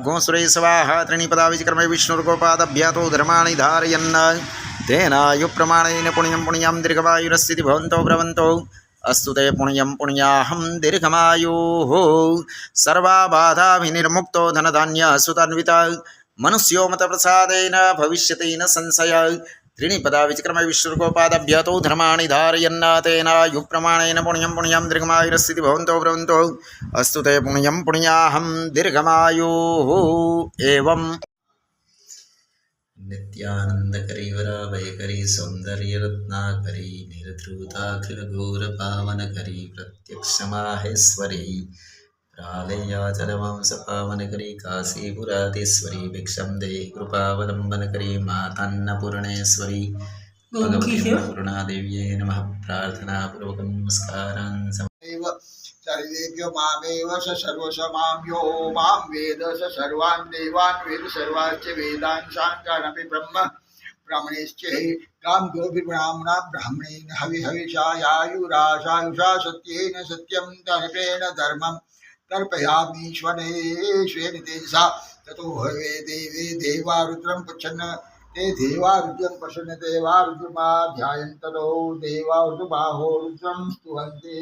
घोसुरे स्वाहा त्रिणीपदा विचक्रम विष्णुर्गोपादभ्यातो धर्माणि धारयन् तेन युप्रमाणेन पुण्यं पुण्यं दीर्घमायुरस्थिति भवन्तो ब्रवन्तो अस्तु ते पुण्यं पुण्याहं दीर्घमायुः सर्वाबाधाभिनिर्मुक्तो धनधान्यसुतान्विता मनुष्यो मतप्रसादेन भविष्यति न संशयः त्रीणिपदा विचक्रम विष्णुर्गोपादभ्यातो धर्माणि धारयन् तेन युप्रमाणेन पुण्यं पुण्यं दीर्घमायुरस्थिति भवन्तो ब्रवन्तो अस्तु ते पुण्यं पुण्याहं दीर्घमायुः एवं नित्यानंदकरी वराभयकरी सौंदर्यरत्नाकरी निर्धृताखिलघोरपावनकरी प्रत्यक्षमाहेश्वरी प्रालयाचलवंशपावनकरी काशीपुराधीश्वरी भिक्षं देहि कृपावलम्बनकरी मातान्नपूर्णेश्वरी भगवती अन्नपूर्णादेव्यै नमः। प्रार्थनापूर्वकं नमस्कारान् सर्वेभ्यो मामेव स सर्वसमाम्यो मां वेद स सर्वान् देवान् वेद सर्वाश्च वेदान् साङ्गानपि ब्रह्म ब्राह्मणेश्च गां गोभिर्ब्राह्मणा ब्राह्मणेन हविषा यायुराशायुषा सत्येन सत्यं धर्मेण धर्मं तर्पयामीश्वरेश्वेन तेजसा ततो हवे देवे देवा रुद्रं पश्यन् ते देवा रुद्रं पश्यन् देवा रुद्रमाध्यायन् ततो देवा रुद्रबाहो रुद्रं स्तुवन्ति।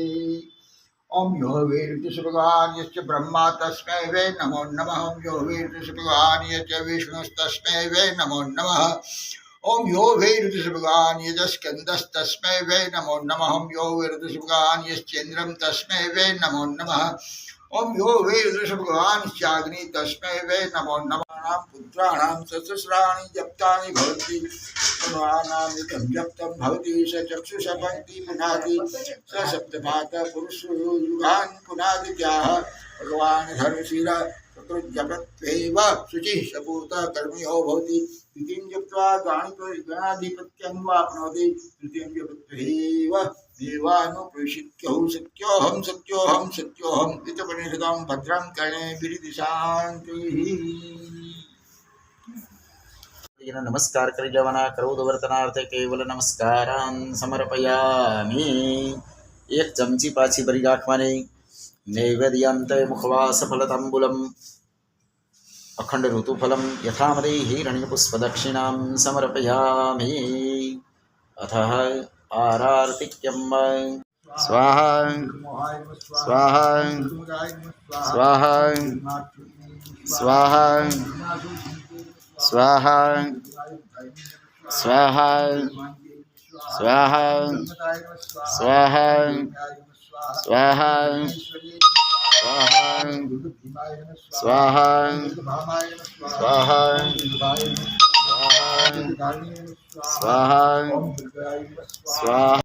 ओम यो वीर्यस्य भगवान यस्य ब्रह्मा तस्मै वै नमो नमः। ओम यो वीर्यस्य भगवान यस्य विष्णुस्तस्मै वै नमो नमः। ओम यो वीर्यस्य भगवान यस्य स्कन्दस्तस्मै वै नमो नमः। ओम यो वीर्यस्य भगवान यश्चन्द्रं तस्मै वै नमो नमः। ओम यो वीर्यस्य भगवान यस्याग्नि तस्मै वै नमो नमः। पुत्राणां सहस्राणि जप्तानि भवन्ति पुराणामिदं जप्तं भवति स चक्षुषा भक्ति पुनाति स सप्तमाता पुरुषयुगान् पुनादित्याः भगवान् धर्मशीला चतुर्जपत्वेव शुचिः सपूता कर्मयो भवति। द्वितीयं जप्त्वा गणाधिपत्यं वाप्नोति तृतीयं जपत्वैव देवानुप्रविशत्युः सत्योऽहं सत्योऽहं सत्योऽहं इत्यपनिषदां भद्रं कर्णेभिर्दिशान्तिः। नमस्कार करी जवाना करोद वर्तनार्थे केवल नमस्कारान् समर्पयामि। एक चमची पाછી ભરી રાખવાની નૈવેદ્યાંતે મુખવાસફલતાંબુલમ અખંડ ઋતુફલમ યથામદે હિરણ્યપુષ્પદક્ષિણાં સમર્પયામિ। અથઃ આરાર્તિક્યમ સ્વાહા સ્વાહા સ્વાહા સ્વાહા स्वाहा स्वाहा स्वाहा स्वाहा स्वाहा स्वाहा स्वाहा स्वाहा स्वाहा स्वाहा